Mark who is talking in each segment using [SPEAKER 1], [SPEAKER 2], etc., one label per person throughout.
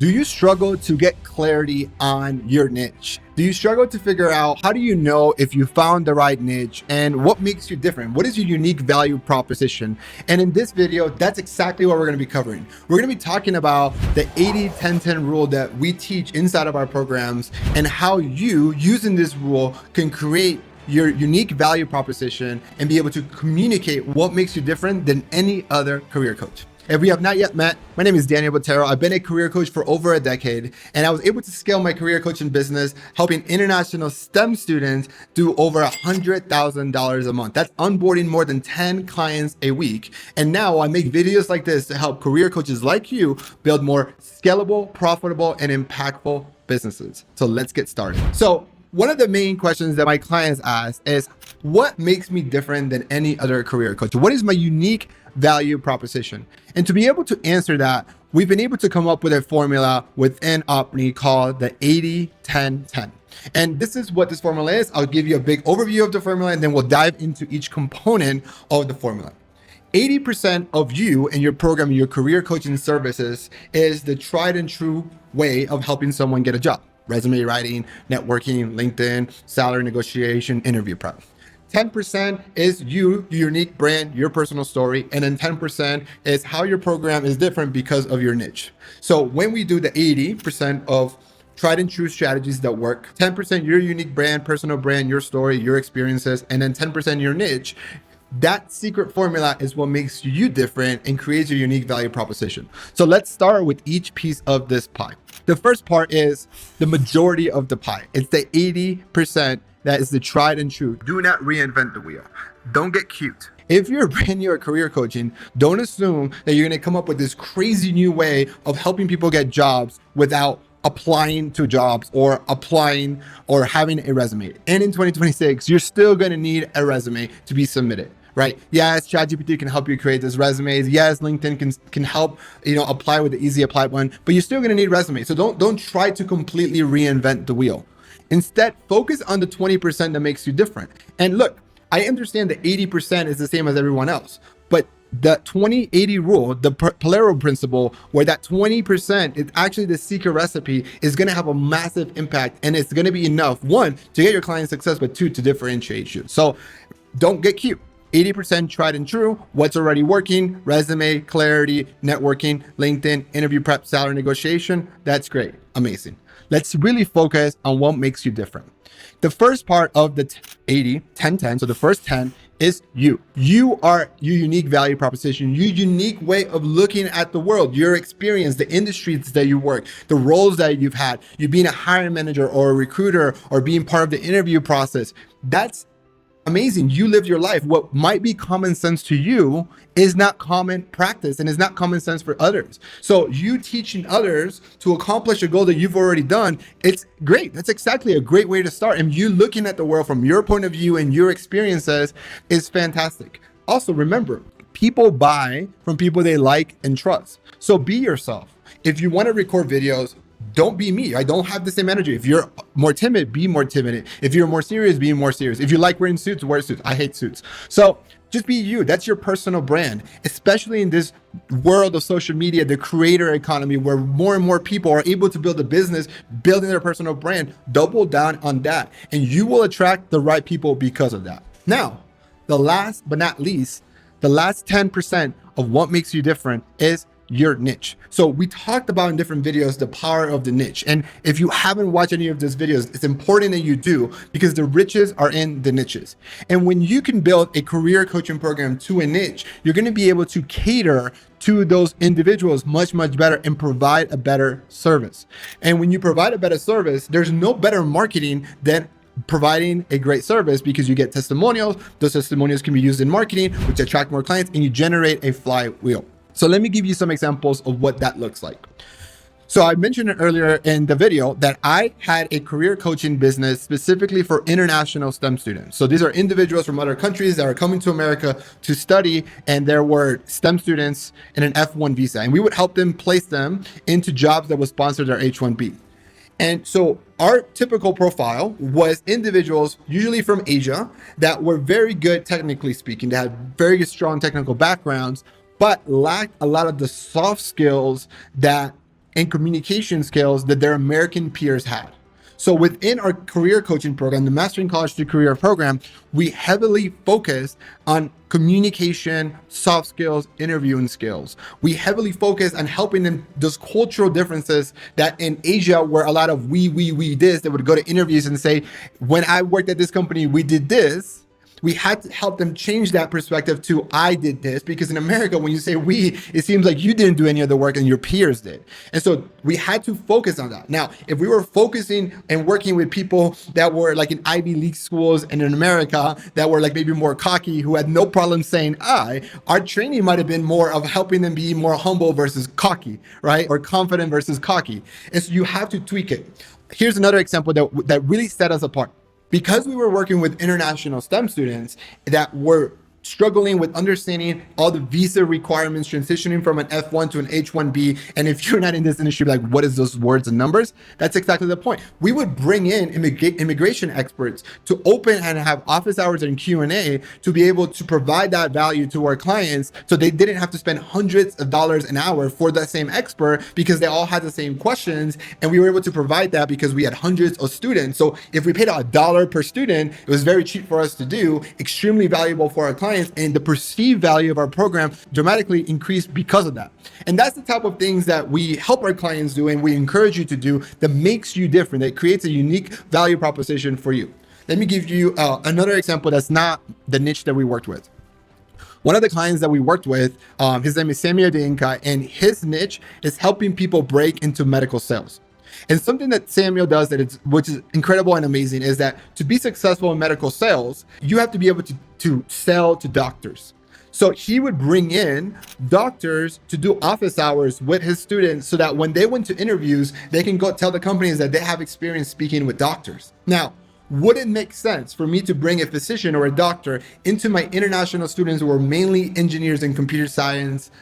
[SPEAKER 1] Do you struggle to get clarity on your niche? Do you struggle to figure out how do you know if you found the right niche and what makes you different? What is your unique value proposition? And in this video, that's exactly what we're going to be covering. We're going to be talking about the 80-10-10 rule that we teach inside of our programs and how you, using this rule, can create your unique value proposition and be able to communicate what makes you different than any other career coach. If we have not yet met, my name is Daniel Botero. I've been a career coach for over a decade, and I was able to scale my career coaching business, helping international STEM students do over $100,000 a month. That's onboarding more than 10 clients a week. And now I make videos like this to help career coaches like you build more scalable, profitable, and impactful businesses. So let's get started. So one of the main questions that my clients ask is, what makes me different than any other career coach? What is my unique value proposition? And to be able to answer that, we've been able to come up with a formula within Opni called the 80-10-10. And this is what this formula is. I'll give you a big overview of the formula, and then we'll dive into each component of the formula. 80% of you and your program, your career coaching services, is the tried and true way of helping someone get a job. Resume writing, networking, LinkedIn, salary negotiation, interview prep. 10% is you, your unique brand, your personal story. And then 10% is how your program is different because of your niche. So when we do the 80% of tried and true strategies that work, 10% your unique brand, personal brand, your story, your experiences, and then 10% your niche, that secret formula is what makes you different and creates your unique value proposition. So let's start with each piece of this pie. The first part is the majority of the pie. It's the 80% that is the tried and true. Do not reinvent the wheel. Don't get cute. If you're brand new at career coaching, don't assume that you're going to come up with this crazy new way of helping people get jobs without applying to jobs or applying or having a resume. And in 2026, you're still going to need a resume to be submitted. Right? Yes, ChatGPT can help you create those resumes. Yes, LinkedIn can help, apply with the easy apply button, but you're still going to need resumes. So don't try to completely reinvent the wheel. Instead, focus on the 20% that makes you different. And look, I understand that 80% is the same as everyone else, but the 20-80 rule, the Polaro principle, where that 20% is actually the secret recipe, is going to have a massive impact, and it's going to be enough, one, to get your client success, but two, to differentiate you. So don't get cute. 80% tried and true, what's already working, resume, clarity, networking, LinkedIn, interview prep, salary negotiation. That's great. Amazing. Let's really focus on what makes you different. The first part of the 80-10-10, so the first 10 is you. You are your unique value proposition, your unique way of looking at the world, your experience, the industries that you work, the roles that you've had, you being a hiring manager or a recruiter or being part of the interview process. That's amazing. You live your life. What might be common sense to you is not common practice and is not common sense for others. So you teaching others to accomplish a goal that you've already done, it's great. That's exactly a great way to start. And you looking at the world from your point of view and your experiences is fantastic. Also, remember, people buy from people they like and trust. So be yourself. If you want to record videos, don't be me. I don't have the same energy. If you're more timid, be more timid. If you're more serious, be more serious. If you like wearing suits, wear suits. I hate suits. So just be you. That's your personal brand, especially in this world of social media, the creator economy, where more and more people are able to build a business, building their personal brand. Double down on that, and you will attract the right people because of that. Now, the last but not least, the last 10% of what makes you different is your niche. So we talked about in different videos the power of the niche. And if you haven't watched any of those videos, it's important that you do, because the riches are in the niches. And when you can build a career coaching program to a niche, you're going to be able to cater to those individuals much better and provide a better service. And when you provide a better service, there's no better marketing than providing a great service, because you get testimonials. Those testimonials can be used in marketing, which attract more clients, and you generate a flywheel. So let me give you some examples of what that looks like. So I mentioned it earlier in the video that I had a career coaching business specifically for international STEM students. So these are individuals from other countries that are coming to America to study, and there were STEM students in an F1 visa, and we would help them place them into jobs that would sponsor their H1B. And so our typical profile was individuals, usually from Asia, that were very good technically speaking, that had very strong technical backgrounds, but lacked a lot of the soft skills that and communication skills that their American peers had. So within our career coaching program, the Mastering College to Career program, we heavily focus on communication, soft skills, interviewing skills. We heavily focus on helping them those cultural differences that in Asia, where a lot of we this, they would go to interviews and say, when I worked at this company, we did this. We had to help them change that perspective to I did this, because in America, when you say we, it seems like you didn't do any of the work and your peers did. And so we had to focus on that. Now, if we were focusing and working with people that were like in Ivy League schools and in America that were like maybe more cocky, who had no problem saying our training might have been more of helping them be more humble versus cocky, right? Or confident versus cocky. And so you have to tweak it. Here's another example that really set us apart. Because we were working with international STEM students that were struggling with understanding all the visa requirements, transitioning from an F1 to an H1B. And if you're not in this industry, like, what is those words and numbers? That's exactly the point. We would bring in immigration experts to open and have office hours and Q&A to be able to provide that value to our clients, so they didn't have to spend hundreds of dollars an hour for that same expert, because they all had the same questions. And we were able to provide that because we had hundreds of students. So if we paid $1 per student, it was very cheap for us to do, extremely valuable for our clients, and the perceived value of our program dramatically increased because of that. And that's the type of things that we help our clients do and we encourage you to do, that makes you different, that creates a unique value proposition for you. Let me give you another example that's not the niche that we worked with. One of the clients that we worked with, his name is Samuel De Inca, and his niche is helping people break into medical sales. And something that Samuel does which is incredible and amazing, is that to be successful in medical sales, you have to be able to sell to doctors. So he would bring in doctors to do office hours with his students, so that when they went to interviews, they can go tell the companies that they have experience speaking with doctors. Now, would it make sense for me to bring a physician or a doctor into my international students who are mainly engineers and computer science?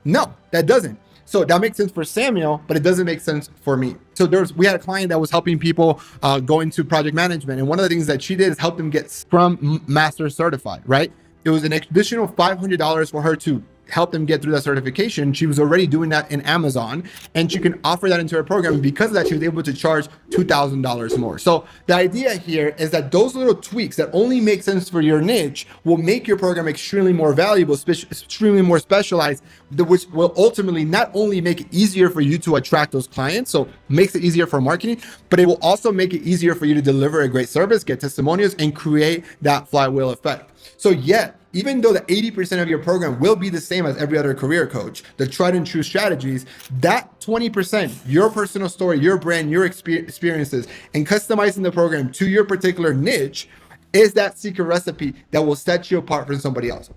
[SPEAKER 1] No, that doesn't. So that makes sense for Samuel, but it doesn't make sense for me. So we had a client that was helping people go into project management. And one of the things that she did is help them get Scrum Master certified, right? It was an additional $500 for her to help them get through that certification. She was already doing that in Amazon, and she can offer that into her program. And because of that, she was able to charge $2,000 more. So the idea here is that those little tweaks that only make sense for your niche will make your program extremely more valuable, extremely more specialized, which will ultimately not only make it easier for you to attract those clients, so makes it easier for marketing, but it will also make it easier for you to deliver a great service, get testimonials, and create that flywheel effect. So even though the 80% of your program will be the same as every other career coach, the tried and true strategies, that 20%, your personal story, your brand, your experiences, and customizing the program to your particular niche is that secret recipe that will set you apart from somebody else.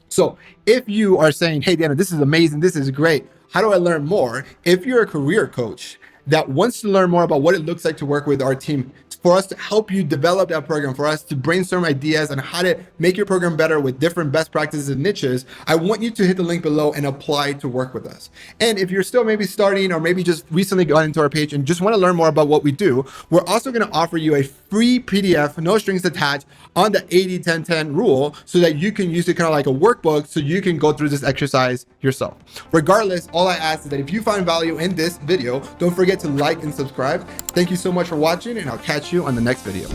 [SPEAKER 1] So if you are saying, hey, Dana, this is amazing, this is great, how do I learn more? If you're a career coach that wants to learn more about what it looks like to work with our team, for us to help you develop that program, for us to brainstorm ideas on how to make your program better with different best practices and niches, I want you to hit the link below and apply to work with us. And if you're still maybe starting, or maybe just recently got into our page and just want to learn more about what we do, we're also going to offer you a free PDF, no strings attached, on the 80-10-10 rule, so that you can use it kind of like a workbook, so you can go through this exercise yourself. Regardless, all I ask is that if you find value in this video, don't forget to like and subscribe. Thank you so much for watching, and I'll catch you on the next video.